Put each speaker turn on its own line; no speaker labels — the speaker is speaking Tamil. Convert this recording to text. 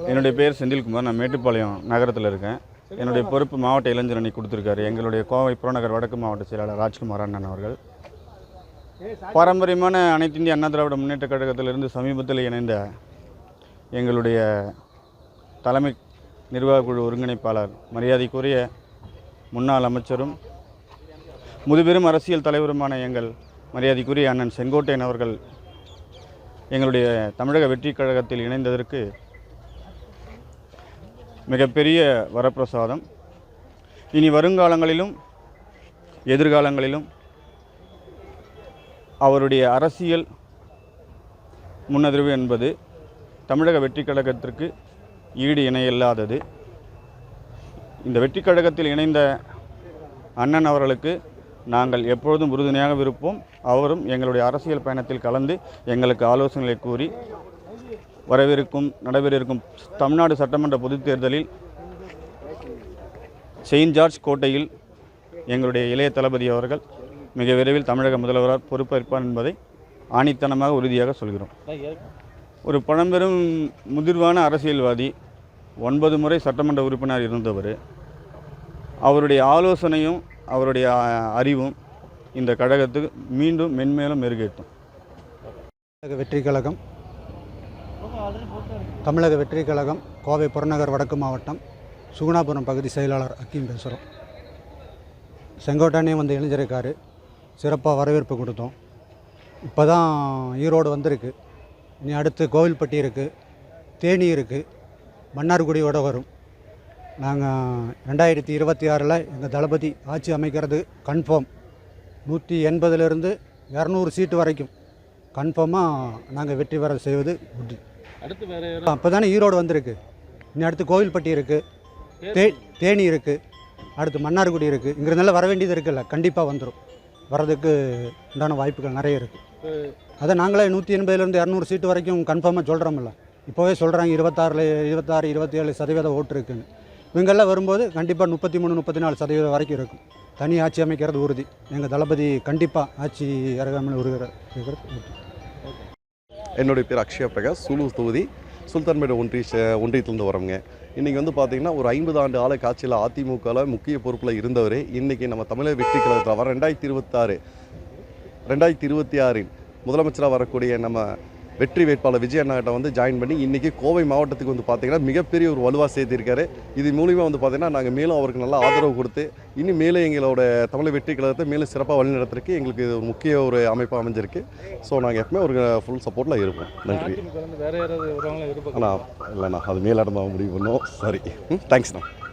என்னுடைய பேர் செந்தில்குமார். நான் மேட்டுப்பாளையம் நகரத்தில் இருக்கேன். என்னுடைய பொறுப்பு மாவட்ட இளைஞர் அணி கொடுத்துருக்காரு எங்களுடைய கோவை புறநகர் வடக்கு மாவட்ட செயலாளர் ராஜ்குமார் அண்ணன் அவர்கள். பாரம்பரியமான அனைத்து இந்திய அண்ணா திராவிட முன்னேற்ற கழகத்திலிருந்து சமீபத்தில் இணைந்த எங்களுடைய தலைமை நிர்வாக குழு ஒருங்கிணைப்பாளர் மரியாதைக்குரிய முன்னாள் அமைச்சரும் முதுபெரும் அரசியல் தலைவருமான எங்கள் மரியாதைக்குரிய அண்ணன் செங்கோட்டையன் அவர்கள் எங்களுடைய தமிழக வெற்றி கழகத்தில் இணைந்ததற்கு மிகப்பெரிய வரப்பிரசாதம். இனி வருங்காலங்களிலும் எதிர்காலங்களிலும் அவருடைய அரசியல் முன்னதிர்வு என்பது தமிழக வெற்றி கழகத்திற்கு ஈடு இணையில்லாதது. இந்த வெற்றி கழகத்தில் இணைந்த அண்ணன் அவர்களுக்கு நாங்கள் எப்பொழுதும் உறுதுணையாக இருப்போம். அவரும் எங்களுடைய அரசியல் பயணத்தில் கலந்து எங்களுக்கு ஆலோசனைகளை கூறி நடைபெறவிருக்கும் தமிழ்நாடு சட்டமன்ற பொதுத் தேர்தலில் செயின்ட் ஜார்ஜ் கோட்டையில் எங்களுடைய இளைய தளபதி அவர்கள் மிக விரைவில் தமிழக முதல்வரால் பொறுப்பேற்பார் என்பதை ஆணித்தனமாக உறுதியாக சொல்கிறோம். ஒரு பழம்பெரும் முதிர்வான அரசியல்வாதி, 9 முறை சட்டமன்ற உறுப்பினர் இருந்தவர். அவருடைய ஆலோசனையும் அவருடைய அறிவும் இந்த கழகத்துக்கு மீண்டும் மென்மேலும் மெருகேற்றும்.
தமிழக வெற்றி கழகம் கோவை புறநகர் வடக்கு மாவட்டம் சுகுணாபுரம் பகுதி செயலாளர் அக்கீம் பேசுகிறோம். செங்கோட்டையனே வந்து இணைஞ்சிருக்காரு. சிறப்பாக வரவேற்பு கொடுத்தோம். இப்போ தான் ஈரோடு வந்திருக்கு. இனி அடுத்து கோவில்பட்டி இருக்குது, தேனி இருக்குது, மன்னார்குடியோடு வரும். நாங்கள் 2026 எங்கள் தளபதி ஆட்சி அமைக்கிறது கன்ஃபார்ம். 180லேருந்து 200 சீட்டு வரைக்கும் கன்ஃபார்மாக நாங்கள் வெற்றி பெற செய்வது உறுதி. அடுத்து வேறு அப்போ தானே ஈரோடு வந்திருக்கு. இனி அடுத்து கோவில்பட்டி இருக்குது, தேனி இருக்குது, அடுத்து மன்னார்குடி இருக்குது. இங்கிருந்தாலும் வர வேண்டியது இருக்குல்ல, கண்டிப்பாக வந்துடும். வர்றதுக்கு உண்டான வாய்ப்புகள் நிறைய இருக்குது. அதை நாங்களே 180லேருந்து 200 சீட்டு வரைக்கும் கன்ஃபார்மாக சொல்கிறோம்ல. இப்போவே சொல்கிறாங்க 26, 27% ஓட்டு இருக்குன்னு. இவங்கெல்லாம் வரும்போது கண்டிப்பாக 33, 34% வரைக்கும் இருக்கும். தனி ஆட்சி அமைக்கிறது உறுதி. எங்கள் தளபதி கண்டிப்பாக ஆட்சி இறங்காமல் இருக்கிறது.
என்னுடைய பேர் அக்ஷயா பிரகாஷ், சூலூர் தொகுதி சுல்தான்பேட்டை ஒன்றியத்திலேருந்து வரவங்க. இன்றைக்கி வந்து பார்த்திங்கன்னா ஒரு 50 ஆண்டு ஆளை காட்சியில் அதிமுகவில் முக்கிய பொறுப்பில் இருந்தவர் இன்றைக்கி நம்ம தமிழக வெற்றி கழகத்தில் வர 2026 முதலமைச்சராக வரக்கூடிய நம்ம வெற்றி வேட்பாளர் விஜய் அண்ணாட்ட வந்து ஜாயின் பண்ணி இன்றைக்கி கோவை மாவட்டத்துக்கு வந்து பார்த்திங்கன்னா மிகப்பெரிய ஒரு வலுவாக சேர்த்திருக்காரு. இது மூலிமா வந்து பார்த்திங்கன்னா நாங்கள் மேலும் அவருக்கு நல்லா ஆதரவு கொடுத்து இன்னும் மேலே எங்களோட தமிழக வெற்றி கழகத்தை மேலும் சிறப்பாக வழிநடத்துறதுக்கு எங்களுக்கு ஒரு முக்கிய ஒரு அமைப்பாக அமைஞ்சிருக்கு. ஸோ நாங்கள் எப்பவுமே ஒரு ஃபுல் சப்போர்ட்டில் இருப்போம். நன்றி. ஆனால் இல்லைண்ணா, அது மேலிடம் தான் முடிவு பண்ணோம். சரி, தேங்க்ஸ்ண்ணா.